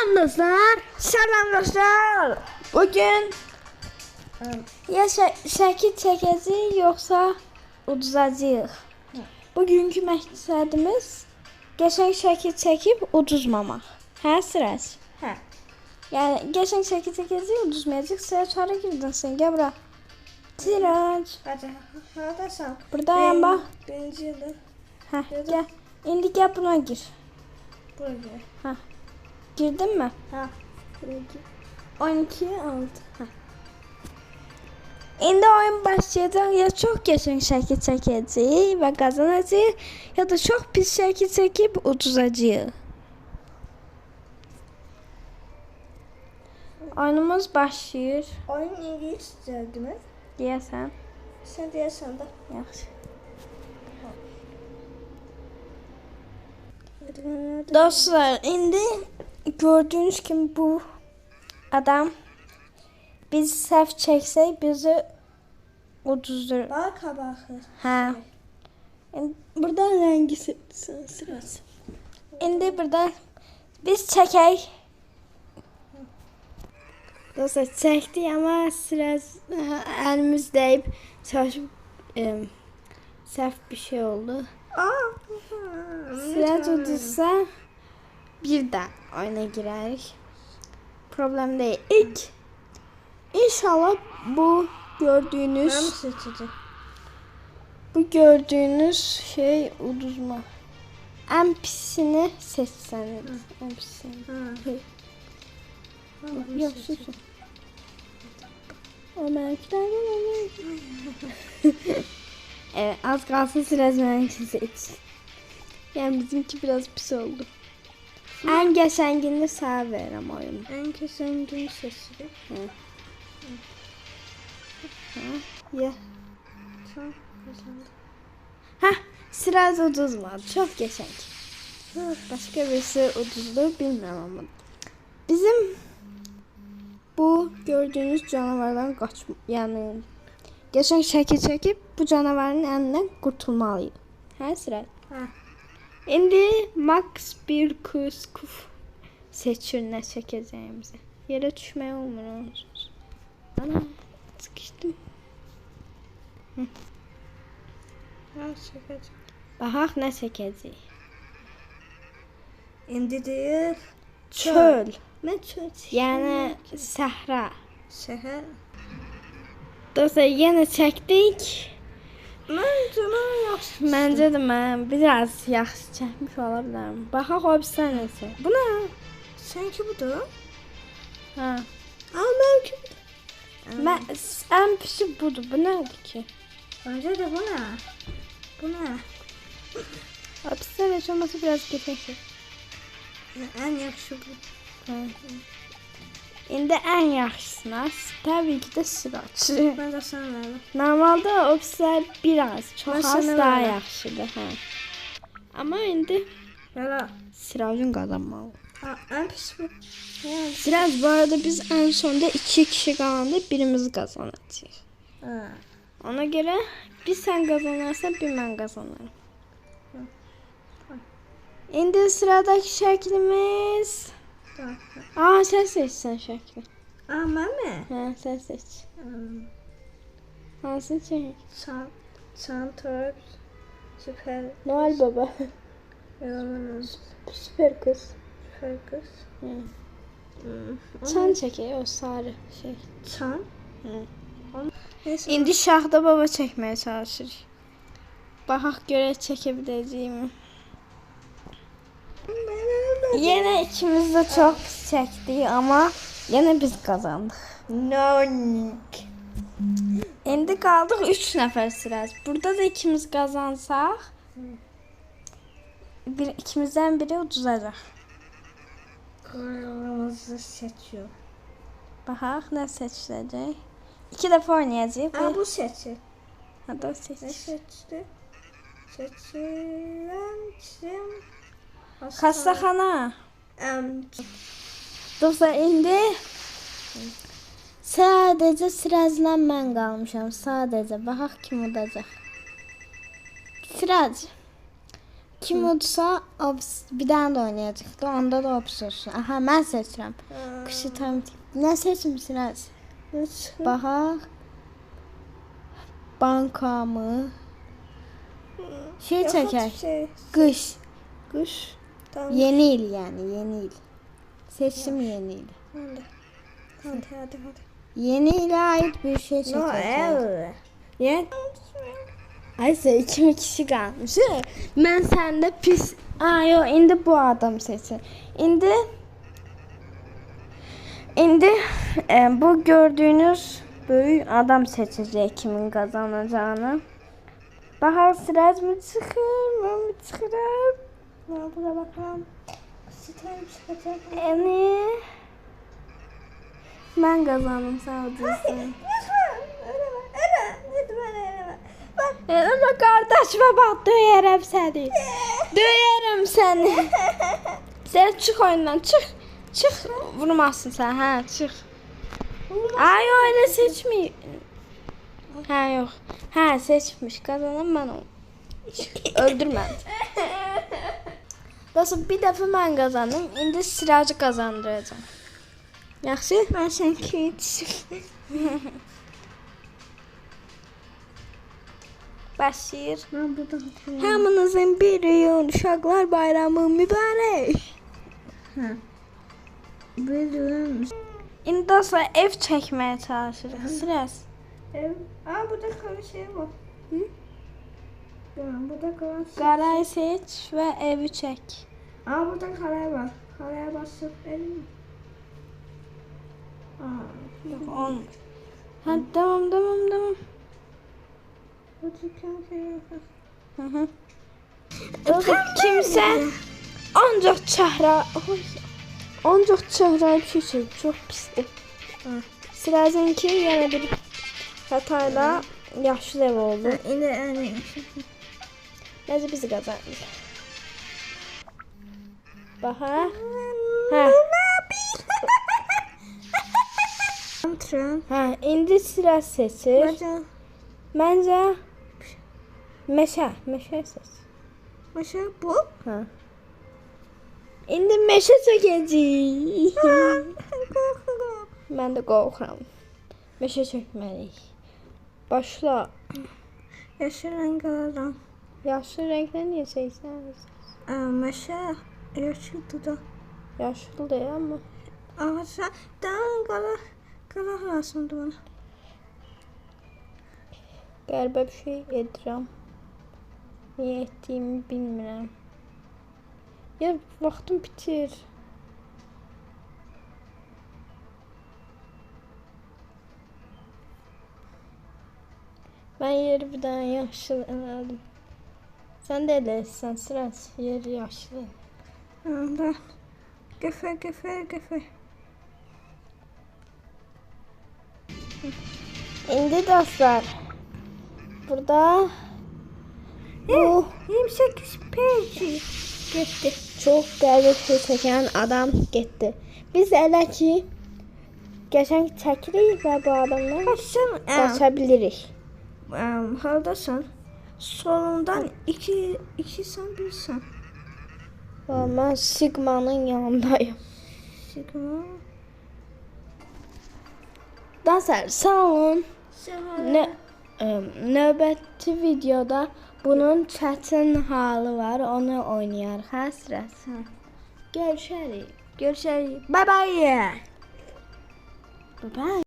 Salam dostlar. Salam dostlar. Bugün ya şəkil çəkəcəyik yoxsa uduzacağıq. Bugünkü məqsədimiz qəşəng şəkil çəkib uduzmamaq. Hə Siraj? Hə. Yəni qəşəng şəkil çəkəcəyik, uduzmayacağıq. Siraj hara girdin sən? Gəl bura. Siraj. Hadi. Haradasan? Buradayım bax. Birinci yılda. Hə, gəl. İndi gəl buna gir. Buraya. Hə. Girdin mi? Ha. Birinci. 12 6. Hə. İndi oyun başlayacaq. Ya çox qəşəng şəkil çəkəcəyik və qazanacağıq, ya da çox pis şəkil çəkib uduzacağıq. Oyunumuz başlayır. Oyun İngiliscə değil mi? Deyəsən. Sen deyəsən də. Yaxşı. Dostlar, indi gördüyünüz kimi bu adam biz səhv çəksək bizi uduzdurur. Bak baxır. Hə. Burada rəngi sırası. İndi burada biz çəkək. Dostlar, çəkdik, amma əlimiz dəyib çalışıb səhv bir şey oldu. Siraj uduzsa bir də oyuna girərik. Problem deyil. İnşallah bu gördüyünüz Ben seçeceğim. bu gördüyünüz şey uduzma. Ən pisini seçsəniz. Ən pisini. Yaxşı. O mənimkilərdən evet, az kalsın Siraj mənimkini seçsin. Yani bizimki biraz pis oldu. En qəşəngini sağ verirəm oyunu. En kesengin seçeceğim. Ye. Tamam. Kazandım. Hah, Siraj uduzmadı. Çok qəşəng. Başka birisi uduzdu, bilmirəm amma. Bizim bu gördüğünüz canavardan yani qəşəng şəkil çəkib bu canavarın əlindən qurtulmalıyıq. Hə Siraj? Hə. İndi Max bir kuf seçir nə çəkəcəyimizi. Yerə düşmək olmur onsuz. Ana, sıkışdım. Ha çekeceğim. Baxaq nə çəkəcəyik. İndi deyir. Çöl. Ne çöl? Yəni səhra. Şehir. Dostlar, yenə çəkdik. Məncə yaxşı. Məncə də mən biraz yaxşı çəkmiş ola bilərəm. Baxaq o bizə nəsə. Bu nə? Sanki budur. Hə. Mənimki budur. Mən ən pisi budur. Bu nədir ki? Bence de bu ne? Bu ne? O bizə heç olmasa biraz qəşəng. En yaxşı bu. Hə. İndi ən yaxşısına təbii ki də Siraj. Ben de sana verdim. Normalda o bizlər biraz, çox Mən az sənə daha verəm. yaxşıdır, hə. Amma indi Yala. Sirajın qazanmalı. En pis bu. Yani. Siraj, bu arada biz ən sonda 2 kişi qalanda birimiz qazanacağıq. Ha. Ona görə bir sən qazanarsan, bir mən qazanarım. İndi sıradakı şəklimiz. Tamam. Sən seçsən şəkli. Ben mi? Hə, sən seç. Hansı çək? Santor. Süper. Noel Baba. Yalanız. Süper qız. Süper kız. Hı. Çan çəkək, o sarı şey. Çan. Hı. Neyse. İndi Şahda Baba çəkməyə çalışırıq. Baxaq görək çəkə biləcəyimi. Yenə ikimiz də çox pis çəkdik, amma yenə biz qazandıq. Nonik. İndi qaldıq 3 nəfər Siraj. Burada da ikimiz qazansaq, ikimizdən biri uduzacaq. Kırmızı seçiyor. Baxaq nə seçiləcək. 2 dəfə oynayacağıq. Ha bu seçi. Hadi o seç. Ne seçti? Seçilen kim? Xəstəxana. Em, Dostlar, indi sadəcə Sirajla mən qalmışam. Sadəcə. Baxaq kim udacaq. Siraj. Kim udsa o bir dənə də oynayacaqdı. Onda da o olsun. Aha, mən seçirəm. Qışı tam nə seçmisiniz? Baxaq. Bankamı? Şey çəkək. Qış. Qış. Tamam. Yeni il yani, yeni il. Seçim yeni il. Hadi. Yeni ile ait bir şey çəkəcək. Noel. Yani Aysə 2 kişi qalmış. Mən səndə pis. Yo, indi bu adam seçir. İndi bu gördüğünüz böyük adam seçəcək kimin qazanacağını. Baxaq sıraz mı çıxır, mən mi çıxıram? buna bakalım. Sütayım çıkacak. Yani mən qazandım, sağ olasın. Ama kardeşime bak, döyərəm səni. Döyərəm səni. Sen çık oyundan, çık. Çık, vurmazsın sen, ha, çık. Ay, öyle seçmeyeyim. Ha, yok. Ha, seçmiş, kazanan ben onu. Öldürmədim. Dostum, bir dəfə mən qazandım, indi Siracı qazandıracağım. Yaxşı? Ben seninki yetişim. Başlayır. Ben burada Hamınızın bir gün uşaqlar bayramı mübarək. biliyorum. İndi dostlar ev çəkməyə çalışırıq. Sırası. Burada kalan şey var. Hı? Burada kalan şey. Qarayı seç və evi çək. Burada kalay var. Kalaya basıp elim. Yox, olmur. Hə, tamam. Bu dükkan kıyafet. Hı. Dostum, kimsə ancaq çəhrayı bir şey çox pisdir. Sırasınki yenə bir xətayla yaşlı ev oldu. İndi yani. Necə bizi qazanır. Baxa. Hə. Tren. Hə, indi sıra seçir. Məncə meşə seç. Meşe bu. Hə. İndi meşə çəkəcəyik. Mən də qorxuram. Meşə çəkməliyik. Başla. Yeşil renk alalım. Yaşlı rənglə niyə çəksən? Meşe yeşil duda. Yaşlı deyil amma. Ağaçlar daha kala lazımdı bana. Qəribə bir şey edirəm. Niyə etdiyimi bilmirəm. Ya vaxtım bitir. Mən yeri bir dənə yaşlı elədim. Sən də eləsən, Sıras, yeri yaşlı. Ben gefe. İndi dostlar, burada bu 28 peki. getdi. Çox qəribə şey çəkən adam getdi. Biz elə ki qəşəng çəkirik və bu adamdan qaça bilirik. Haldasın. Solundan iki sen bir sen. Mən Sigma'nın yanındayım. Sigma. Dostlar, sağ olun. Növbəti videoda bunun çətin halı var. Onu oynayarıq. Hə, Sıras? Görüşərik. Bye bye. Bye bye.